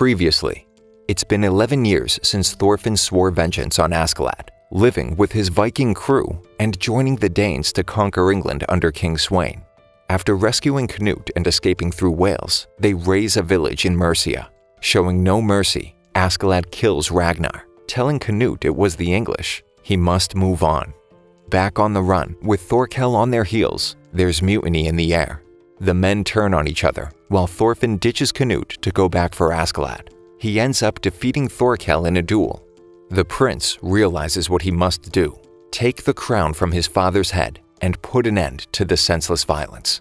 Previously, it's been 11 years since Thorfinn swore vengeance on Askeladd, living with his Viking crew and joining the Danes to conquer England under King Sweyn. After rescuing Canute and escaping through Wales, they raze a village in Mercia. Showing no mercy, Askeladd kills Ragnar, telling Canute it was the English. He must move on. Back on the run, with Thorkel on their heels, there's mutiny in the air. The men turn on each other, while Thorfinn ditches Canute to go back for Askeladd. He ends up defeating Thorkel in a duel. The prince realizes what he must do: take the crown from his father's head and put an end to the senseless violence.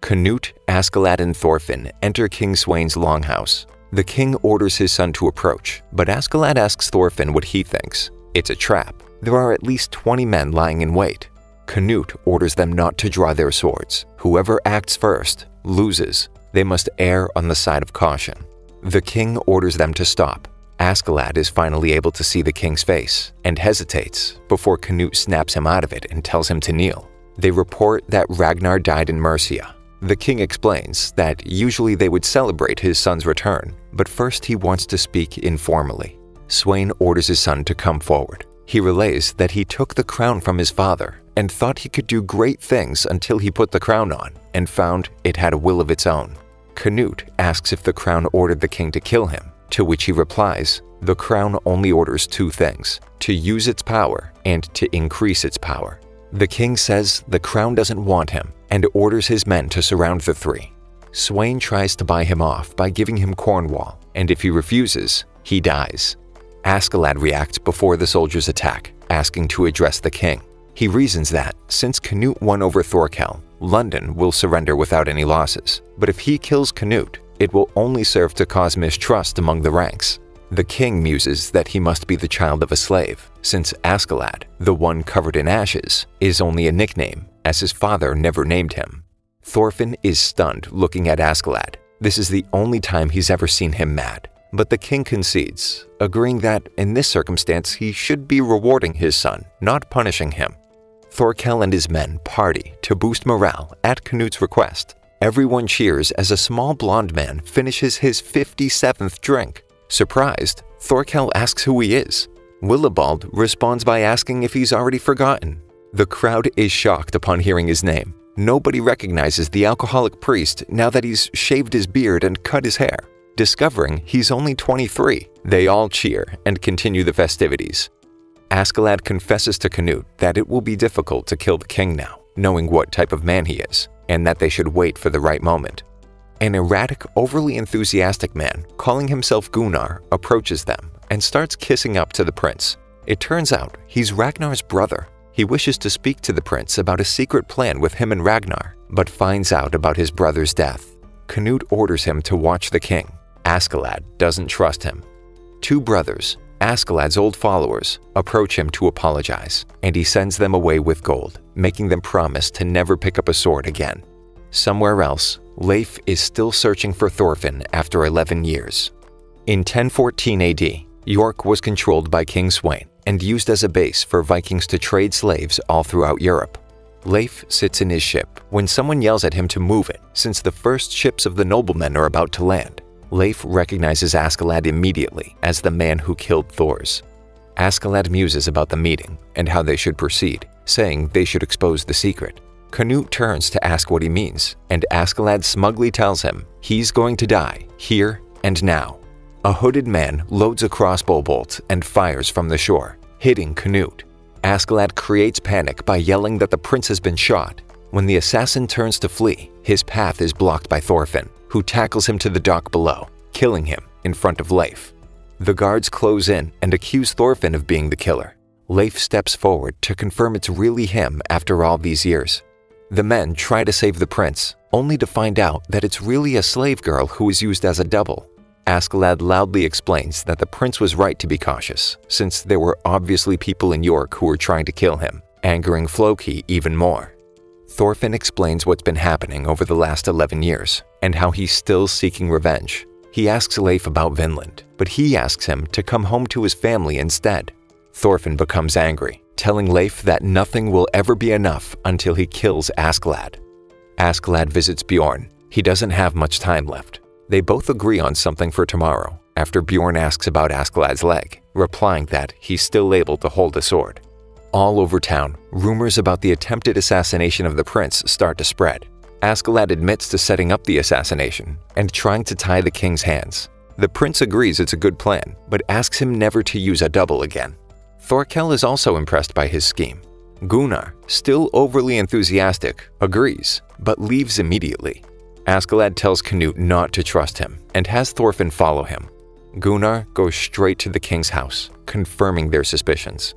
Canute, Askeladd, and Thorfinn enter King Sweyn's longhouse. The king orders his son to approach, but Askeladd asks Thorfinn what he thinks. It's a trap. There are at least 20 men lying in wait. Canute orders them not to draw their swords. Whoever acts first loses. They must err on the side of caution. The king orders them to stop. Askeladd is finally able to see the king's face and hesitates before Canute snaps him out of it and tells him to kneel. They report that Ragnar died in Mercia. The king explains that usually they would celebrate his son's return, but first he wants to speak informally. Sweyn orders his son to come forward. He relays that he took the crown from his father and thought he could do great things until he put the crown on and found it had a will of its own. Canute asks if the crown ordered the king to kill him, to which he replies, the crown only orders two things: to use its power and to increase its power. The king says the crown doesn't want him and orders his men to surround the three. Sweyn tries to buy him off by giving him Cornwall, and if he refuses, he dies. Askeladd reacts before the soldiers attack, asking to address the king. He reasons that, since Canute won over Thorkel, London will surrender without any losses, but if he kills Canute, it will only serve to cause mistrust among the ranks. The king muses that he must be the child of a slave, since Askeladd, the one covered in ashes, is only a nickname, as his father never named him. Thorfinn is stunned looking at Askeladd. This is the only time he's ever seen him mad. But the king concedes, agreeing that in this circumstance he should be rewarding his son, not punishing him. Thorkel and his men party to boost morale at Canute's request. Everyone cheers as a small blonde man finishes his 57th drink. Surprised, Thorkel asks who he is. Willibald responds by asking if he's already forgotten. The crowd is shocked upon hearing his name. Nobody recognizes the alcoholic priest now that he's shaved his beard and cut his hair. Discovering he's only 23, they all cheer and continue the festivities. Askeladd confesses to Canute that it will be difficult to kill the king now, knowing what type of man he is, and that they should wait for the right moment. An erratic, overly enthusiastic man, calling himself Gunnar, approaches them and starts kissing up to the prince. It turns out he's Ragnar's brother. He wishes to speak to the prince about a secret plan with him and Ragnar, but finds out about his brother's death. Canute orders him to watch the king. Askeladd doesn't trust him. Two brothers, Askeladd's old followers, approach him to apologize, and he sends them away with gold, making them promise to never pick up a sword again. Somewhere else, Leif is still searching for Thorfinn after 11 years. In 1014 AD, York was controlled by King Sweyn and used as a base for Vikings to trade slaves all throughout Europe. Leif sits in his ship when someone yells at him to move it, since the first ships of the noblemen are about to land. Leif recognizes Askeladd immediately as the man who killed Thors. Askeladd muses about the meeting and how they should proceed, saying they should expose the secret. Canute turns to ask what he means, and Askeladd smugly tells him he's going to die, here and now. A hooded man loads a crossbow bolt and fires from the shore, hitting Canute. Askeladd creates panic by yelling that the prince has been shot. When the assassin turns to flee, his path is blocked by Thorfinn, who tackles him to the dock below, killing him in front of Leif. The guards close in and accuse Thorfinn of being the killer. Leif steps forward to confirm it's really him after all these years. The men try to save the prince, only to find out that it's really a slave girl who is used as a double. Askeladd loudly explains that the prince was right to be cautious, since there were obviously people in York who were trying to kill him, angering Floki even more. Thorfinn explains what's been happening over the last 11 years, and how he's still seeking revenge. He asks Leif about Vinland, but he asks him to come home to his family instead. Thorfinn becomes angry, telling Leif that nothing will ever be enough until he kills Askeladd. Askeladd visits Bjorn. He doesn't have much time left. They both agree on something for tomorrow after Bjorn asks about Askeladd's leg, replying that he's still able to hold a sword. All over town, rumors about the attempted assassination of the prince start to spread. Askeladd admits to setting up the assassination and trying to tie the king's hands. The prince agrees it's a good plan, but asks him never to use a double again. Thorkel is also impressed by his scheme. Gunnar, still overly enthusiastic, agrees, but leaves immediately. Askeladd tells Canute not to trust him and has Thorfinn follow him. Gunnar goes straight to the king's house, confirming their suspicions.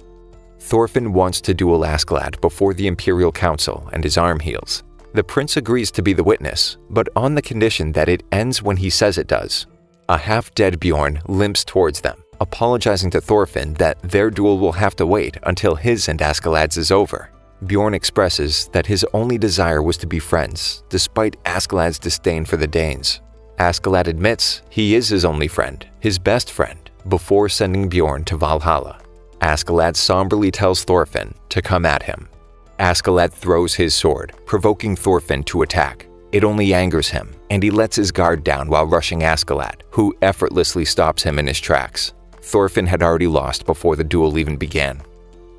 Thorfinn wants to duel Askeladd before the Imperial Council and his arm heals. The prince agrees to be the witness, but on the condition that it ends when he says it does. A half-dead Bjorn limps towards them, apologizing to Thorfinn that their duel will have to wait until his and Askeladd's is over. Bjorn expresses that his only desire was to be friends, despite Askeladd's disdain for the Danes. Askeladd admits he is his only friend, his best friend, before sending Bjorn to Valhalla. Askeladd somberly tells Thorfinn to come at him. Askeladd throws his sword, provoking Thorfinn to attack. It only angers him, and he lets his guard down while rushing Askeladd, who effortlessly stops him in his tracks. Thorfinn had already lost before the duel even began.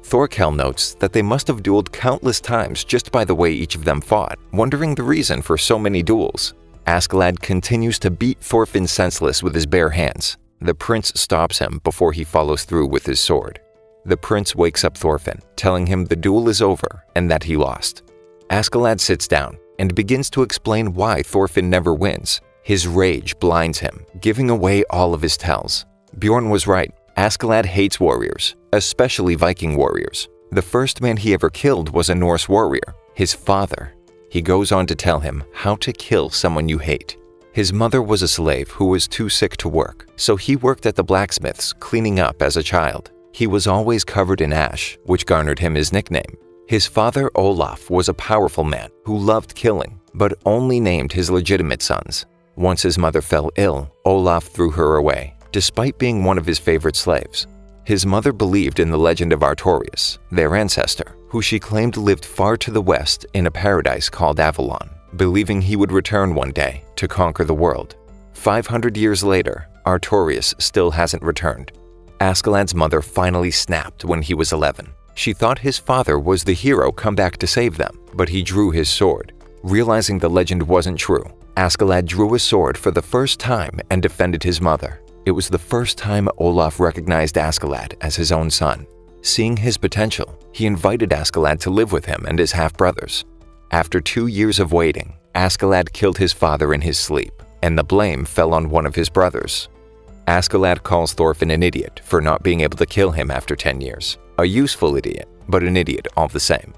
Thorkel notes that they must have dueled countless times just by the way each of them fought, wondering the reason for so many duels. Askeladd continues to beat Thorfinn senseless with his bare hands. The prince stops him before he follows through with his sword. The prince wakes up Thorfinn, telling him the duel is over and that he lost. Askeladd sits down and begins to explain why Thorfinn never wins. His rage blinds him, giving away all of his tells. Bjorn was right. Askeladd hates warriors, especially Viking warriors. The first man he ever killed was a Norse warrior, his father. He goes on to tell him how to kill someone you hate. His mother was a slave who was too sick to work, so he worked at the blacksmith's, cleaning up as a child. He was always covered in ash, which garnered him his nickname. His father, Olaf, was a powerful man who loved killing, but only named his legitimate sons. Once his mother fell ill, Olaf threw her away, despite being one of his favorite slaves. His mother believed in the legend of Artorius, their ancestor, who she claimed lived far to the west in a paradise called Avalon, believing he would return one day to conquer the world. 500 years later, Artorius still hasn't returned. Askeladd's mother finally snapped when he was 11. She thought his father was the hero come back to save them, but he drew his sword. Realizing the legend wasn't true, Askeladd drew a sword for the first time and defended his mother. It was the first time Olaf recognized Askeladd as his own son. Seeing his potential, he invited Askeladd to live with him and his half-brothers. After 2 years of waiting, Askeladd killed his father in his sleep, and the blame fell on one of his brothers. Askeladd calls Thorfinn an idiot for not being able to kill him after 10 years. A useful idiot, but an idiot all the same.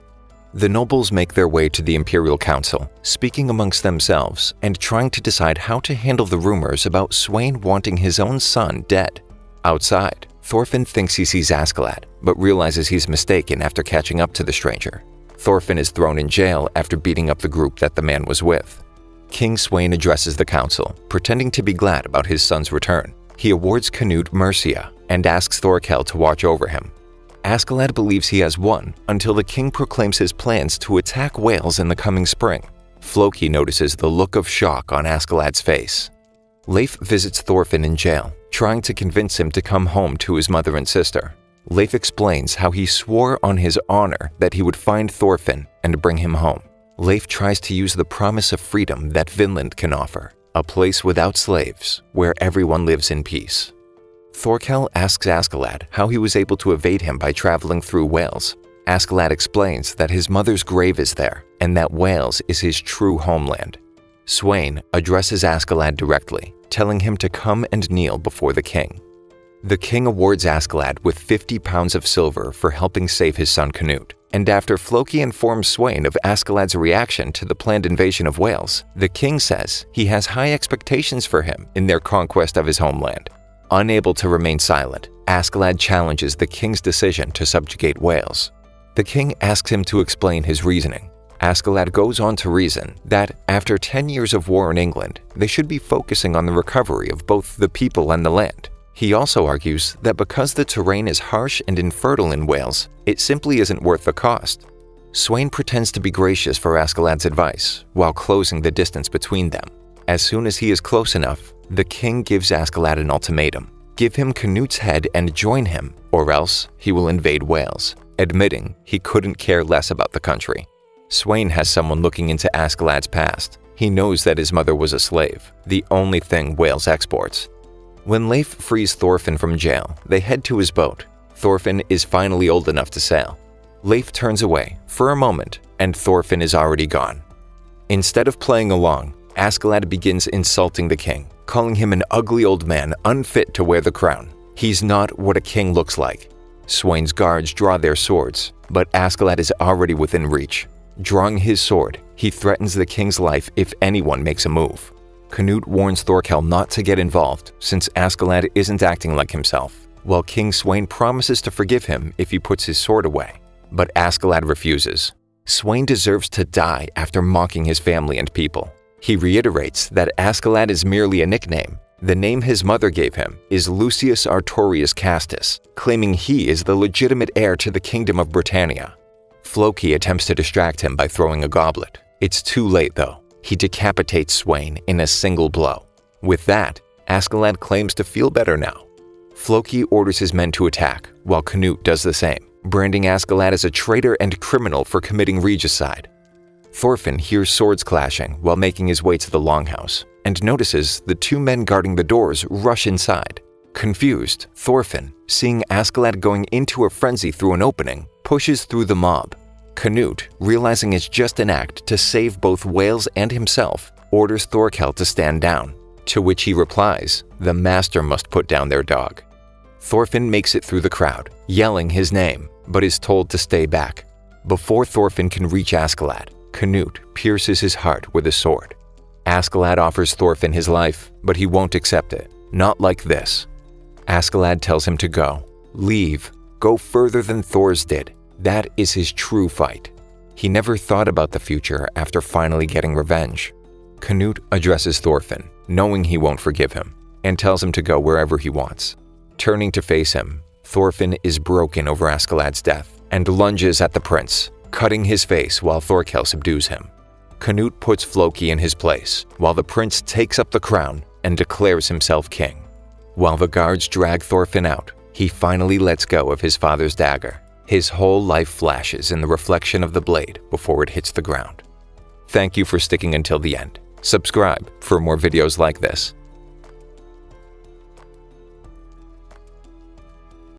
The nobles make their way to the Imperial Council, speaking amongst themselves and trying to decide how to handle the rumors about Sweyn wanting his own son dead. Outside, Thorfinn thinks he sees Askeladd, but realizes he's mistaken after catching up to the stranger. Thorfinn is thrown in jail after beating up the group that the man was with. King Sweyn addresses the council, pretending to be glad about his son's return. He awards Canute Mercia and asks Thorkel to watch over him. Askeladd believes he has won until the king proclaims his plans to attack Wales in the coming spring. Floki notices the look of shock on Askeladd's face. Leif visits Thorfinn in jail, trying to convince him to come home to his mother and sister. Leif explains how he swore on his honor that he would find Thorfinn and bring him home. Leif tries to use the promise of freedom that Vinland can offer, a place without slaves, where everyone lives in peace. Thorkel asks Askeladd how he was able to evade him by traveling through Wales. Askeladd explains that his mother's grave is there, and that Wales is his true homeland. Sweyn addresses Askeladd directly, telling him to come and kneel before the king. The king awards Askeladd with 50 pounds of silver for helping save his son Canute. And after Floki informs Sweyn of Askeladd's reaction to the planned invasion of Wales, the king says he has high expectations for him in their conquest of his homeland. Unable to remain silent, Askeladd challenges the king's decision to subjugate Wales. The king asks him to explain his reasoning. Askeladd goes on to reason that after 10 years of war in England, they should be focusing on the recovery of both the people and the land. He also argues that because the terrain is harsh and infertile in Wales, it simply isn't worth the cost. Sweyn pretends to be gracious for Askeladd's advice, while closing the distance between them. As soon as he is close enough, the king gives Askeladd an ultimatum. Give him Canute's head and join him, or else he will invade Wales, admitting he couldn't care less about the country. Sweyn has someone looking into Askeladd's past. He knows that his mother was a slave, the only thing Wales exports. When Leif frees Thorfinn from jail, they head to his boat. Thorfinn is finally old enough to sail. Leif turns away for a moment, and Thorfinn is already gone. Instead of playing along, Askeladd begins insulting the king, calling him an ugly old man unfit to wear the crown. He's not what a king looks like. Sweyn's guards draw their swords, but Askeladd is already within reach. Drawing his sword, he threatens the king's life if anyone makes a move. Canute warns Thorkel not to get involved since Askeladd isn't acting like himself, while King Sweyn promises to forgive him if he puts his sword away. But Askeladd refuses. Sweyn deserves to die after mocking his family and people. He reiterates that Askeladd is merely a nickname. The name his mother gave him is Lucius Artorius Castus, claiming he is the legitimate heir to the kingdom of Britannia. Floki attempts to distract him by throwing a goblet. It's too late though. He decapitates Sweyn in a single blow. With that, Askeladd claims to feel better now. Floki orders his men to attack, while Canute does the same, branding Askeladd as a traitor and criminal for committing regicide. Thorfinn hears swords clashing while making his way to the longhouse, and notices the two men guarding the doors rush inside. Confused, Thorfinn, seeing Askeladd going into a frenzy through an opening, pushes through the mob. Canute, realizing it's just an act to save both Wales and himself, orders Thorkel to stand down, to which he replies, the master must put down their dog. Thorfinn makes it through the crowd, yelling his name, but is told to stay back. Before Thorfinn can reach Askeladd, Canute pierces his heart with a sword. Askeladd offers Thorfinn his life, but he won't accept it. Not like this. Askeladd tells him to go. Leave. Go further than Thor's did. That is his true fight. He never thought about the future after finally getting revenge. Canute addresses Thorfinn, knowing he won't forgive him, and tells him to go wherever he wants. Turning to face him, Thorfinn is broken over Askeladd's death and lunges at the prince, cutting his face while Thorkel subdues him. Canute puts Floki in his place, while the prince takes up the crown and declares himself king. While the guards drag Thorfinn out, he finally lets go of his father's dagger. His whole life flashes in the reflection of the blade before it hits the ground. Thank you for sticking until the end. Subscribe for more videos like this.